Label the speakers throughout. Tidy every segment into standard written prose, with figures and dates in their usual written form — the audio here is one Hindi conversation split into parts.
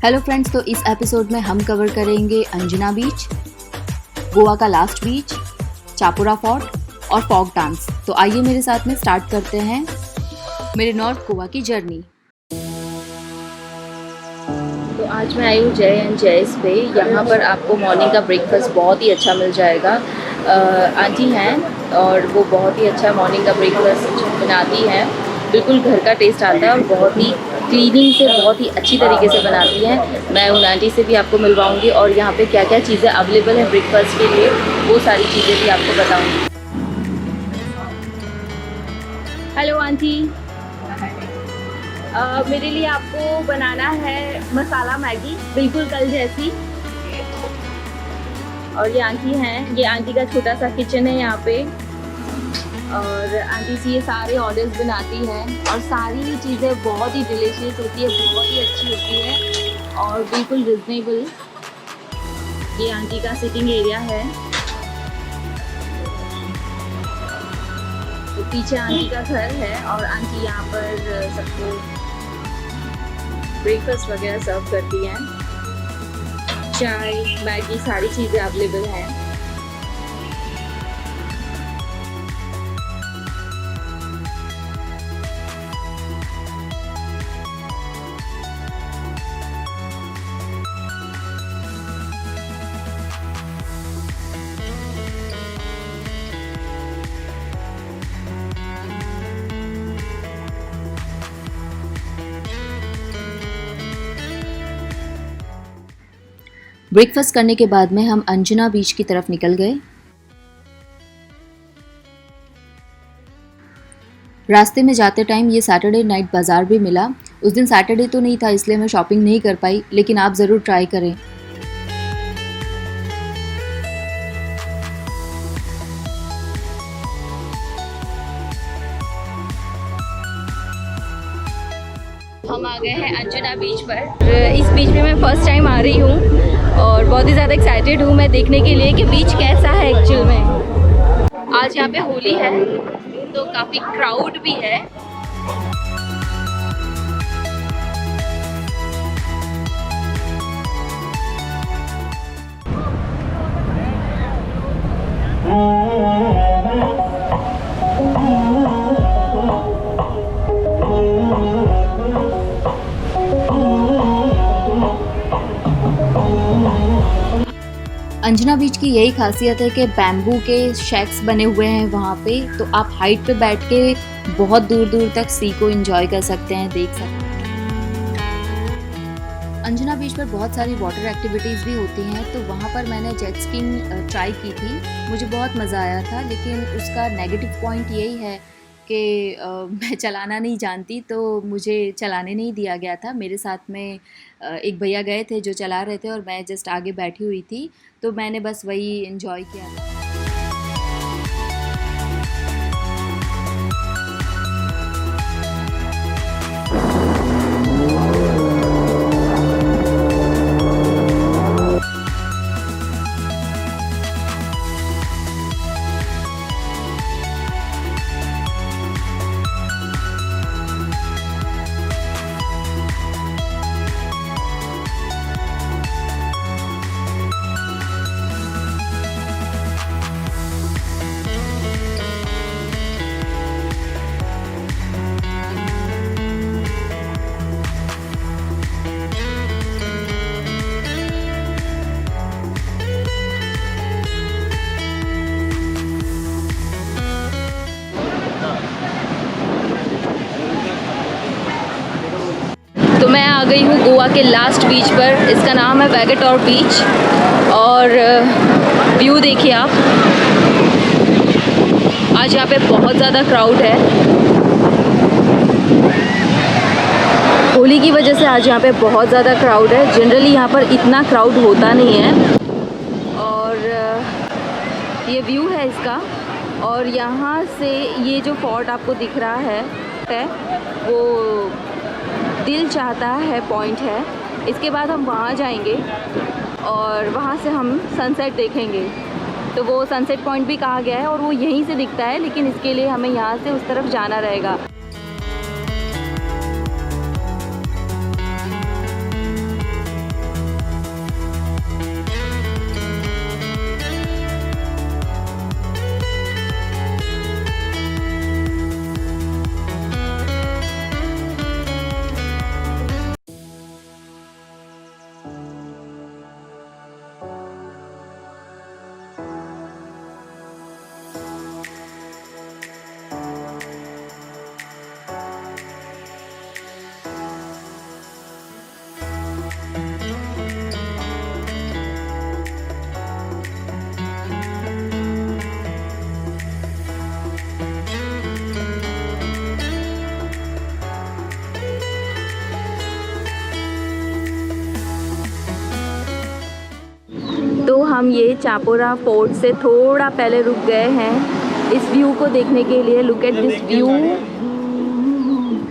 Speaker 1: हेलो फ्रेंड्स, तो इस एपिसोड में हम कवर करेंगे अंजुना बीच, गोवा का लास्ट बीच, चापोरा फोर्ट और फॉक डांस। तो आइए मेरे साथ में स्टार्ट करते हैं मेरे नॉर्थ गोवा की जर्नी। तो आज मैं आई हूँ जय एंड जयस पे। यहाँ पर आपको मॉर्निंग का ब्रेकफास्ट बहुत ही अच्छा मिल जाएगा। आंटी हैं और वो बहुत ही अच्छा मॉर्निंग का ब्रेकफास्ट बनाती हैं। बिल्कुल घर का टेस्ट आता है और बहुत ही क्लीनिंग से बहुत ही अच्छी तरीके से बनाती हैं। मैं उन आंटी से भी आपको मिलवाऊंगी और यहाँ पे क्या क्या चीज़ें अवेलेबल हैं ब्रेकफास्ट के लिए, वो सारी चीज़ें भी आपको बताऊंगी। हेलो आंटी, मेरे लिए आपको बनाना है मसाला मैगी, बिल्कुल कल जैसी। और ये आंटी हैं, ये आंटी का छोटा सा किचन है यहाँ पे। और आंटी से ये सारे ऑर्डर्स बनाती हैं और सारी ही चीज़ें बहुत ही डिलीशियस होती है, बहुत ही अच्छी होती है और बिल्कुल रिजनेबल। ये आंटी का सिटिंग एरिया है। तो पीछे आंटी का घर है और आंटी यहाँ पर सबको ब्रेकफास्ट वगैरह सर्व करती हैं। चाय, मैगी, सारी चीज़ें अवेलेबल हैं। ब्रेकफास्ट करने के बाद में हम अंजुना बीच की तरफ निकल गए। रास्ते में जाते टाइम ये सैटरडे नाइट बाज़ार भी मिला। उस दिन सैटरडे तो नहीं था इसलिए मैं शॉपिंग नहीं कर पाई, लेकिन आप ज़रूर ट्राई करें। हम आ गए हैं अंजुना बीच पर। इस बीच पे मैं फ़र्स्ट टाइम आ रही हूँ और बहुत ही ज़्यादा एक्साइटेड हूँ मैं देखने के लिए कि बीच कैसा है एक्चुअल में। आज यहाँ पे होली है तो काफ़ी क्राउड भी है। अंजुना बीच की यही खासियत है कि बैम्बू के शेक्स बने हुए हैं वहाँ पे, तो आप हाइट पे बैठ के बहुत दूर दूर तक सी को एंजॉय कर सकते हैं, देख सकते हैं। अंजुना बीच पर बहुत सारी वाटर एक्टिविटीज़ भी होती हैं, तो वहाँ पर मैंने जेट स्कीइंग ट्राई की थी। मुझे बहुत मज़ा आया था, लेकिन उसका नेगेटिव पॉइंट यही है कि मैं चलाना नहीं जानती, तो मुझे चलाने नहीं दिया गया था। मेरे साथ में एक भैया गए थे जो चला रहे थे और मैं जस्ट आगे बैठी हुई थी, तो मैंने बस वही एंजॉय किया था। तो मैं आ गई हूँ गोवा के लास्ट बीच पर। इसका नाम है वैगेटोर बीच और व्यू देखिए आप। आज यहाँ पे बहुत ज़्यादा क्राउड है। होली की वजह से आज यहाँ पे बहुत ज़्यादा क्राउड है। जनरली यहाँ पर इतना क्राउड होता नहीं है। और ये व्यू है इसका। और यहाँ से ये जो फोर्ट आपको दिख रहा है वो दिल चाहता है पॉइंट है। इसके बाद हम वहाँ जाएंगे और वहाँ से हम सनसेट देखेंगे। तो वो सनसेट पॉइंट भी कहा गया है और वो यहीं से दिखता है, लेकिन इसके लिए हमें यहाँ से उस तरफ जाना रहेगा। हम ये चापोरा फोर्ट से थोड़ा पहले रुक गए हैं इस व्यू को देखने के लिए। लुक एट दिस व्यू,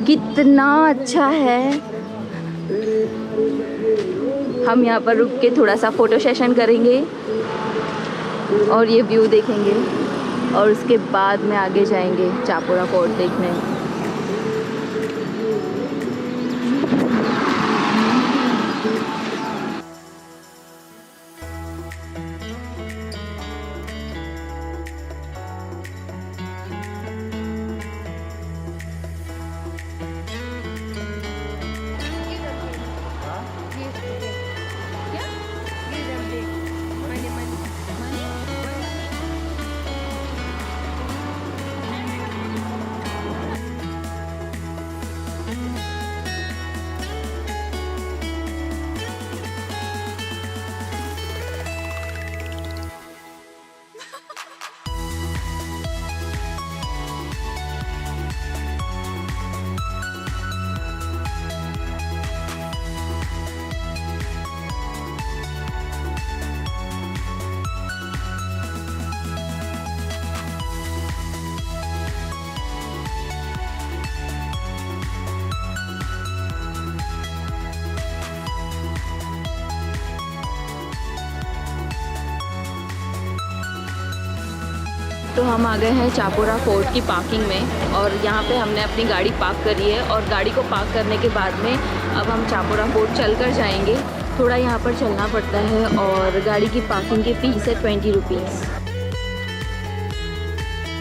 Speaker 1: कितना अच्छा है। हम यहाँ पर रुक के थोड़ा सा फ़ोटो सेशन करेंगे और ये व्यू देखेंगे और उसके बाद में आगे जाएंगे चापोरा फोर्ट देखने। तो हम आ गए हैं चापोरा फोर्ट की पार्किंग में और यहाँ पे हमने अपनी गाड़ी पार्क करी है और गाड़ी को पार्क करने के बाद में अब हम चापोरा फोर्ट चलकर जाएंगे। थोड़ा यहाँ पर चलना पड़ता है और गाड़ी की पार्किंग की फ़ीस है 20 रुपीज़।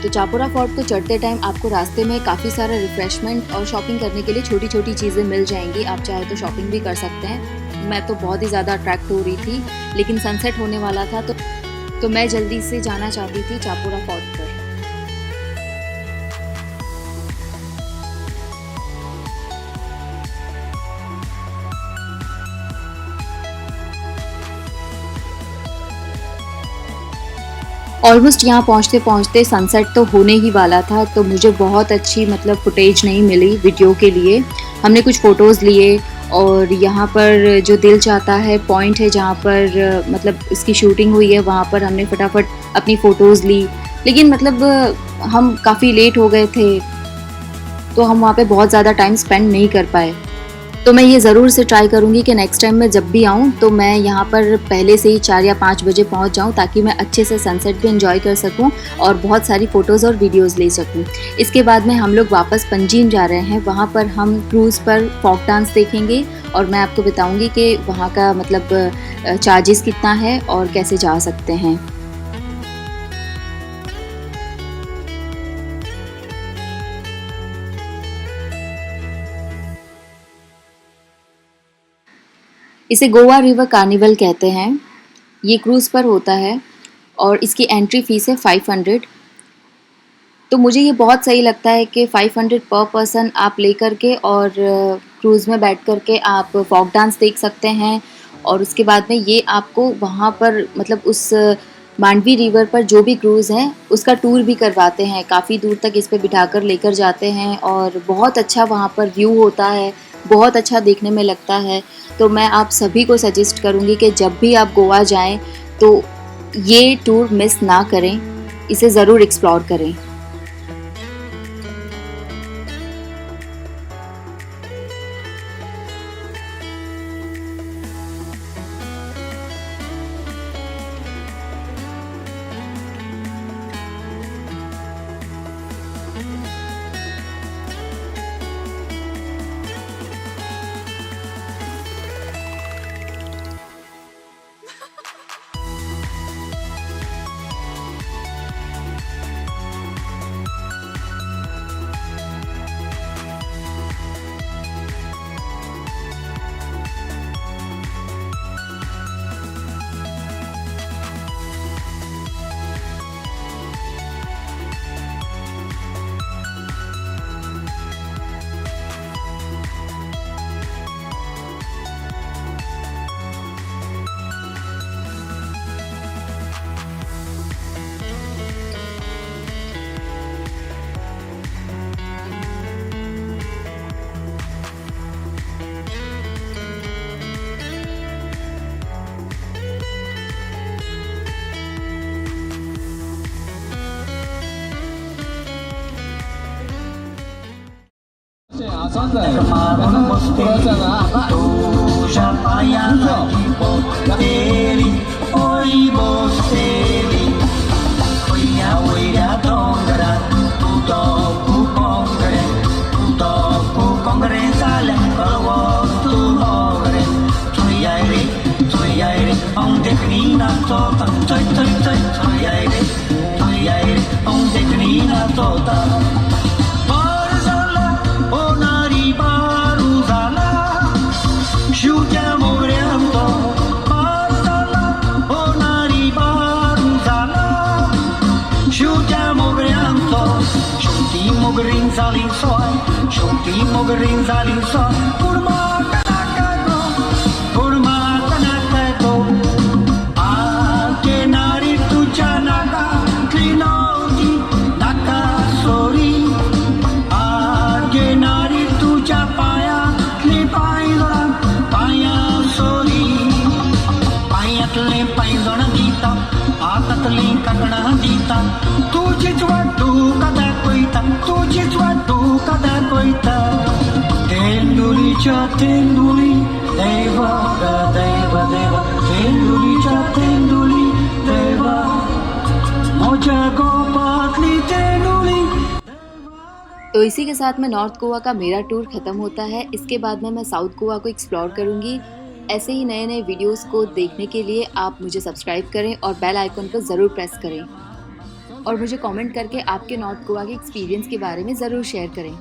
Speaker 1: तो चापोरा फोर्ट को चढ़ते टाइम आपको रास्ते में काफ़ी सारा रिफ़्रेशमेंट और शॉपिंग करने के लिए छोटी छोटी चीज़ें मिल जाएंगी। आप चाहे तो शॉपिंग भी कर सकते हैं। मैं तो बहुत ही ज़्यादा अट्रैक्ट हो रही थी, लेकिन सनसेट होने वाला था तो मैं जल्दी से जाना चाहती थी चापोरा फोर्ट पर। ऑलमोस्ट यहाँ पहुँचते पहुँचते सनसेट तो होने ही वाला था, तो मुझे बहुत अच्छी फुटेज नहीं मिली वीडियो के लिए। हमने कुछ फ़ोटोज़ लिए और यहाँ पर जो दिल चाहता है पॉइंट है जहाँ पर इसकी शूटिंग हुई है, वहाँ पर हमने फटाफट अपनी फ़ोटोज़ ली। लेकिन हम काफ़ी लेट हो गए थे तो हम वहाँ पे बहुत ज़्यादा टाइम स्पेंड नहीं कर पाए। तो मैं ये ज़रूर से ट्राई करूँगी कि नेक्स्ट टाइम मैं जब भी आऊँ तो मैं यहाँ पर पहले से ही 4 या 5 बजे पहुँच जाऊँ, ताकि मैं अच्छे से सनसेट भी एंजॉय कर सकूँ और बहुत सारी फ़ोटोज़ और वीडियोज़ ले सकूँ। इसके बाद में हम लोग वापस पंजीम जा रहे हैं। वहाँ पर हम क्रूज़ पर फोक डांस देखेंगे और मैं आपको बताऊँगी कि वहाँ का चार्जेस कितना है और कैसे जा सकते हैं। इसे गोवा रिवर कार्निवल कहते हैं। ये क्रूज़ पर होता है और इसकी एंट्री फ़ीस है 500। तो मुझे ये बहुत सही लगता है कि 500 पर पर्सन आप लेकर के और क्रूज़ में बैठ कर के आप फोक डांस देख सकते हैं। और उसके बाद में ये आपको वहाँ पर उस मांडवी रिवर पर जो भी क्रूज़ है उसका टूर भी करवाते हैं। काफ़ी दूर तक इस पे बिठाकर लेकर जाते हैं और बहुत अच्छा वहाँ पर व्यू होता है, बहुत अच्छा देखने में लगता है। तो मैं आप सभी को सजेस्ट करूँगी कि जब भी आप गोवा जाएं तो ये टूर मिस ना करें, इसे ज़रूर एक्सप्लोर करें।
Speaker 2: Sonday. Kurasan apa?
Speaker 3: Tuja paia lagi boteli, oi boteli. Oia oia dongara, tudo pu kongre sale, kalwa tu hogre. Tuyaire, on declina tota, tuyaire, on declina tota. Barzala, onari baruzala, sciutiamo grianto. Barzala, onari baruzala, sciutiamo grianto. Sciutimo grinzalin soi, kurma kanakago, ake nari tuja naga, klinoti nakasori, ake nari tuja paya, kli paidora, paya sori, payatle paidora dita, akatle kakana dita, tujiz wadu kada koita, tenduli cha tenduli, deva da deva, tenduli cha tenduli, deva, moja gopatli tenduli.
Speaker 1: तो इसी के साथ में नॉर्थ गोवा का मेरा टूर ख़त्म होता है। इसके बाद में मैं साउथ गोवा को एक्सप्लोर करूँगी। ऐसे ही नए नए वीडियोस को देखने के लिए आप मुझे सब्सक्राइब करें और बेल आइकन को ज़रूर प्रेस करें और मुझे कमेंट करके आपके नॉर्थ गोवा के एक्सपीरियंस के बारे में ज़रूर शेयर करें।